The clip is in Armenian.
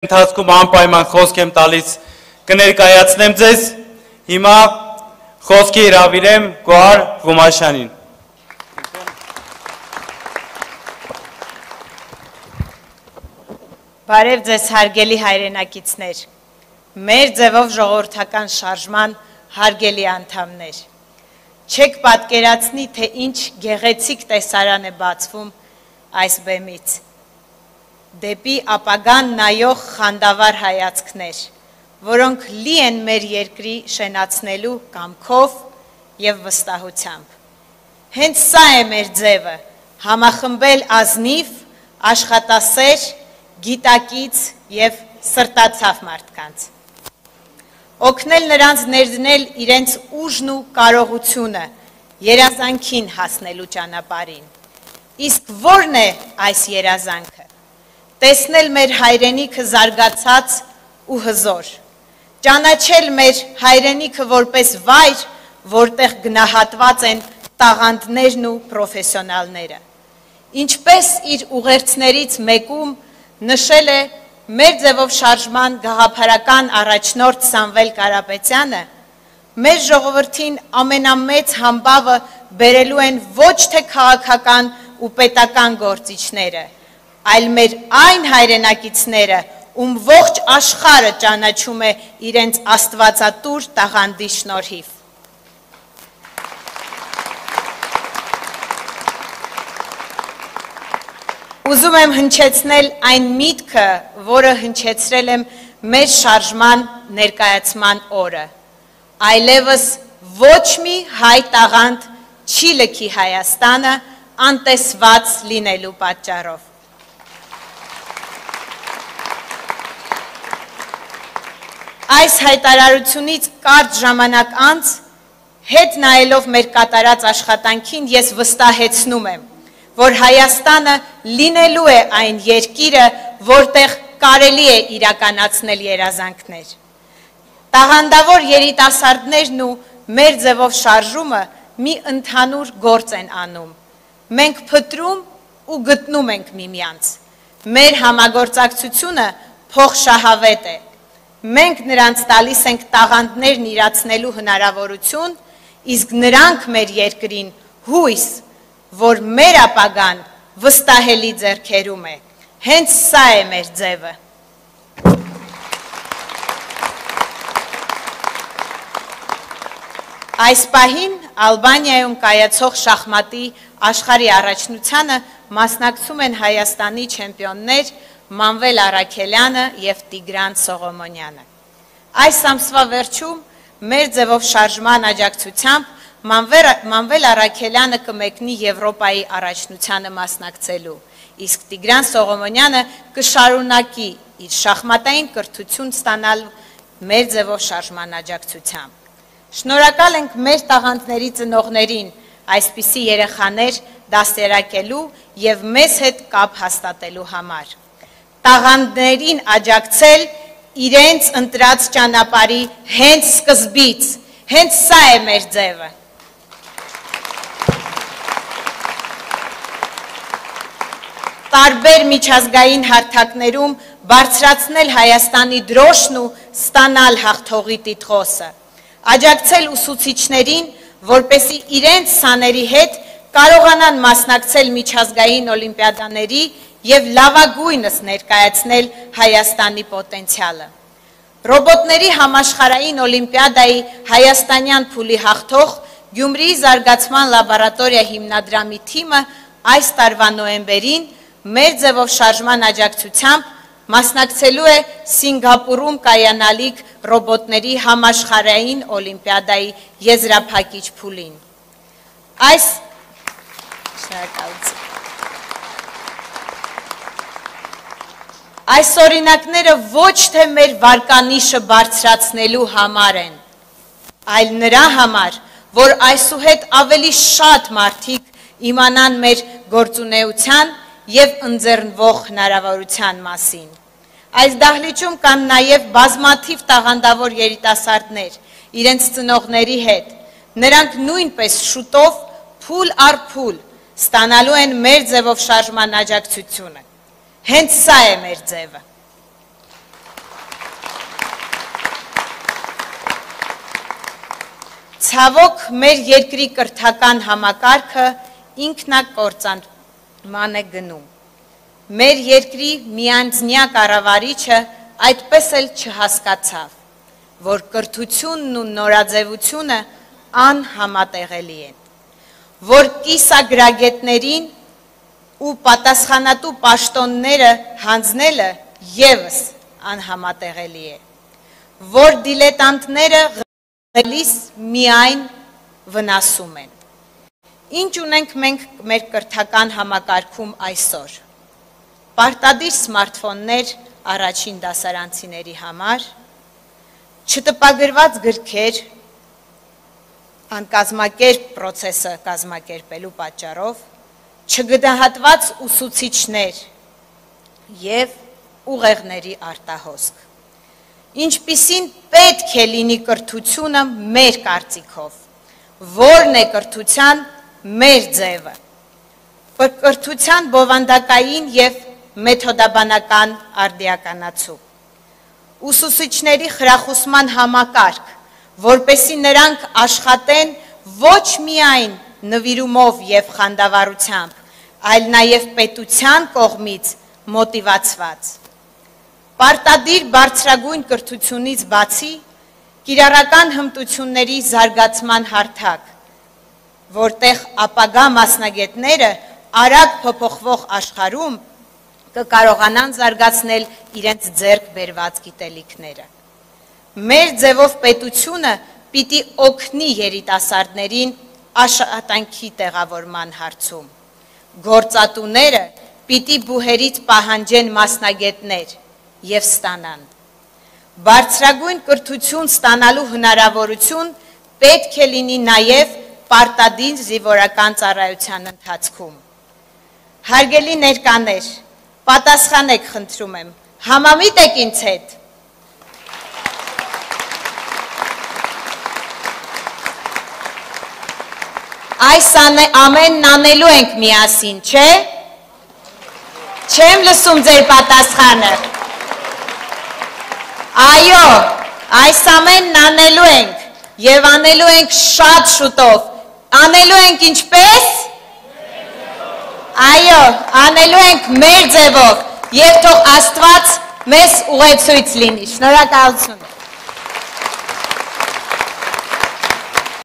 Ընթացքում անպայման խոսք եմ տալիս կներկայացնեմ ձեզ, հիմա խոսքի հրավիրեմ Գոհար Ղումաշյանին։ Բարև ձեզ հարգելի հայրենակիցներ, մեր ձևով ժողովրդական շարժման հարգելի անդամներ, չեք պատկերացնի, թե ինչ գեղեցիկ տեսարան է բացվում այս բեմից, դեպի ապագան նայող խանդավառ հայացքներ, որոնք լի են մեր երկրի շենացնելու կամքով և վստահությամբ։ Հենց սա է մեր ձևը, համախմբել ազնիվ, աշխատասեր, գիտակից և սրտացավ մարդկանց։ Օգնել նրանց ներդնել իրենց ուժն ու կարողությունը, երազանքին հասնելու ճանապարհին։ Իսկ ո՞րն է այս երազանքը։ Տեսնել մեր հայրենիքը զարգացած ու հզոր, ճանաչել մեր հայրենիքը որպես վայր, որտեղ գնահատված են տաղանդներն ու պրոֆեսիոնալները։ Ինչպես իր ուղերձներից մեկում նշել է մեր ձևով շարժման գաղափարական առաջնորդ Սամվել Կարապետյանը, մեր ժողովրդին ամենամեծ համբավը բերելու են ոչ թե քաղաքական ու պետական գործիչները, այլ մեր այն հայրենակիցները, ում ողջ աշխարհը ճանաչում է իրենց աստվածատուր տաղանդի շնորհիվ։ Ուզում եմ հնչեցնել այն միտքը, որը հնչեցրել եմ մեր շարժման ներկայացման օրը։ Այլևս ոչ մի հայ տաղանդ չի լքի Հայաստանը անտեսված լինելու պատճառով։ Այս հայտարարությունից կարճ ժամանակ անց, հետ նայելով մեր կատարած աշխատանքին, ես վստահեցնում եմ, որ Հայաստանը լինելու է այն երկիրը, որտեղ կարելի է իրականացնել երազանքներ։ Տաղանդավոր երիտասարդներն ու մեր ձևով շարժումը մի ընդհանուր գործ են անում։ Մենք փտրում ու գտնում ենք միմյանց։ Մեր համագործակցությունը փոխշահավետ է։ Մենք նրանց տալիս ենք տաղանդներն իրացնելու հնարավորություն, իսկ նրանք մեր երկրին հույս, որ մեր ապագան վստահելի ձեռքերում է։ Հենց սա է մեր ձևը։ Այս պահին Ալբանիայում կայացող շախմատի աշխարհի առաջնությանը մասնակցում են Հայաստանի չեմպիոններ Մանվել Առաքելյանը և Տիգրան Սողոմոնյանը։ Այս ամսվա վերջում մեր ձևով շարժման աջակցությամբ Մանվել Առաքելյանը կմեկնի Եվրոպայի առաջնությանը մասնակցելու, իսկ Տիգրան Սողոմոնյանը կշարունակի իր շախմատային կրթություն ստանալ մեր ձևով շարժման աջակցությամբ։ Շնորհակալ ենք մեր տաղանդների ծնողներին այսպիսի երեխաներ դաստիարակելու և մեզ հետ կապ հաստատելու համար։ Տաղանդներին աջակցել իրենց ընտրած ճանապարհի հենց սկզբից, հենց սա է մեր ձևը։ Տարբեր միջազգային հարթակներում բարձրացնել Հայաստանի դրոշն ու ստանալ հաղթողի տիտղոսը, աջակցել ուսուցիչներին, որպեսզի իրենց սաների հետ կարողանան մասնակցել միջազգային օլիմպիադաների և լավագույնս ներկայացնել Հայաստանի պոտենցիալը։ Ռոբոտների համաշխարհային օլիմպիադայի հայաստանյան փուլի հաղթող Գյումրիի զարգացման լաբորատորիա հիմնադրամի թիմը այս տարվա նոյեմբերին մեր ձևով շարժման աջակցությամբ մասնակցելու է Սինգապուրում կայանալիք ռոբոտների համաշխարհային օլիմպիադայի եզրափակիչ փուլին։ Այս օրինակները ոչ թե մեր վարկանիշը բարձրացնելու համար են, այլ նրա համար, որ այսուհետ ավելի շատ մարդիկ իմանան մեր գործունեության և ընձեռնվող հնարավորության մասին։ Այս դահլիճում կան նաև բազմաթիվ տաղանդավոր երիտասարդներ, իրենց ծնողների հետ։ Նրանք նույնպես շուտով փուլ առ փուլ ստանալու են մեր ձևով շարժման աջակցությունը։ Հենց սա է մեր ձևը։ Ցավոք մեր երկրի կրթական համակարգը ինքնակործանման է գնում։ Մեր երկրի միանձնյա կառավարիչը այդպես էլ չհասկացավ, որ կրթությունն ու նորաձևությունը անհամատեղելի են, որ կիսագրագետներին ու պատասխանատու պաշտոնները հանձնելը ևս անհամատեղելի է, որ դիլետանտները գալիս միայն վնասում են։ Ինչ ունենք մենք մեր կրթական համակարգում այսօր։ Պարտադիր սմարթֆոններ առաջին դասարանցիների համար, չտպագրված գրքեր անկազմակերպ պրոցեսը կազմակերպելու պատճառով, չգնահատված ուսուցիչներ և ուղեղների արտահոսք։ Ինչպիսին պետք է լինի կրթությունը մեր կարծիքով, որն է կրթության մեր ձևը, կրթության բովանդակային և մեթոդաբանական արդիականացում, ուսուցիչների խրախուսման համակարգ, որպեսզի նրանք աշխատեն ոչ միայն նվիրումով և խանդավառությամբ, այլ նաև պետության կողմից մոտիվացված։ Պարտադիր բարձրագույն կրթությունից բացի կիրառական հմտությունների զարգացման հարթակ, որտեղ ապագա մասնագետները արագ փոփոխվող աշխարհում կկարողանան զարգացնել իրենց ձեռք բերված գիտելիքները։ Մեր ձևով պետությունը պիտի օգնի երիտասարդներին աշխատանքի տեղավորման հարցում։ Գործատուները պիտի բուհերից պահանջեն մասնագետներ և ստանան։ Բարձրագույն կրթություն ստանալու հնարավորություն պետք է լինի նաև պարտադիր զինվորական ծառայության ընթացքում։ Հարգելի ներկաներ, պատասխանեք, խնդրում եմ, համամիտ եք ինձ հետ։ Այս ամենն անելու ենք միասին, չէ՞։ Չեմ լսում ձեր պատասխանը։ Այո, այս ամենն անելու ենք և անելու ենք շատ շուտով։ Անելու ենք ինչպես։ Այո, անելու ենք մեր ձևով և թող Աստված մեզ ուղեցույց լինի։ Շնորհակալություն։